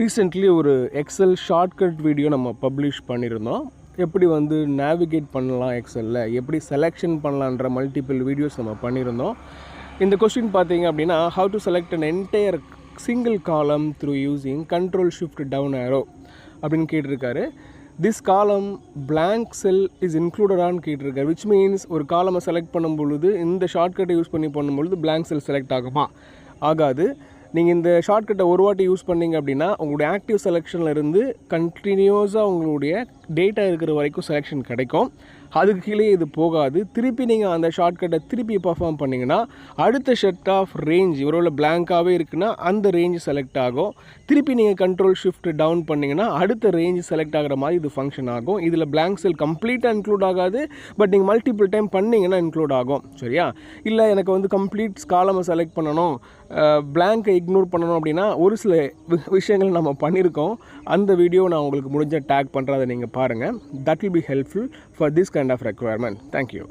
Recently ஒரு XL shortcut video நம்ம publish பண்ணியிருந்தோம். எப்படி வந்து நேவிகேட் பண்ணலாம் எக்ஸலில், எப்படி செலெக்ஷன் பண்ணலான்ற மல்டிபிள் வீடியோஸ் நம்ம பண்ணியிருந்தோம். இந்த கொஸ்டின் பார்த்தீங்க அப்படின்னா, how to select an entire single column through using control shift down arrow அப்படின்னு கேட்டிருக்காரு. திஸ் காலம் பிளாங்க் செல் இஸ் இன்க்ளூடடான்னு கேட்டிருக்காரு. விச் மீன்ஸ் ஒரு காலமை செலக்ட் பண்ணும் பொழுது இந்த ஷார்ட்கட்டை யூஸ் பண்ணி பண்ணும்பொழுது பிளாங்க் செல் செலக்ட் ஆகுமா? ஆகாது. நீங்கள் இந்த ஷார்ட்கட்டை ஒரு வாட்டி யூஸ் பண்ணிங்க அப்படின்னா உங்களுடைய ஆக்டிவ் செலெக்ஷனில் இருந்து கண்டினியூஸாக உங்களுடைய டேட்டா இருக்கிற வரைக்கும் செலெக்ஷன் கிடைக்கும். அதுக்கு கீழே இது போகாது. திருப்பி நீங்கள் அந்த ஷார்ட்கட்டை திருப்பி பர்ஃபார்ம் பண்ணிங்கன்னா அடுத்த செட் ஆஃப் ரேஞ்ச் ஒருவேளை பிளாங்காகவே இருக்குன்னா அந்த ரேஞ்சு செலக்ட் ஆகும். திருப்பி நீங்கள் கண்ட்ரோல் ஷிஃப்ட் டவுன் பண்ணிங்கன்னா அடுத்த ரேஞ்சு செலக்ட் ஆகிற மாதிரி இது ஃபங்க்ஷன் ஆகும். இதில் பிளாங்க் செல் கம்ப்ளீட்டாக இன்க்ளூட் ஆகாது. பட் நீங்கள் மல்டிபிள் டைம் பண்ணிங்கன்னா இன்க்ளூட் ஆகும். சரியா? இல்லை எனக்கு வந்து கம்ப்ளீட் காலமை செலக்ட் பண்ணணும், பிளாங்கை இக்னோர் பண்ணணும் அப்படின்னா ஒரு சில விஷயங்கள் நம்ம பண்ணியிருக்கோம். அந்த வீடியோ நான் உங்களுக்கு முடிஞ்ச டேக் பண்ணுறதை நீங்கள் பாருங்கள். That will be helpful for this kind of requirement. Thank you.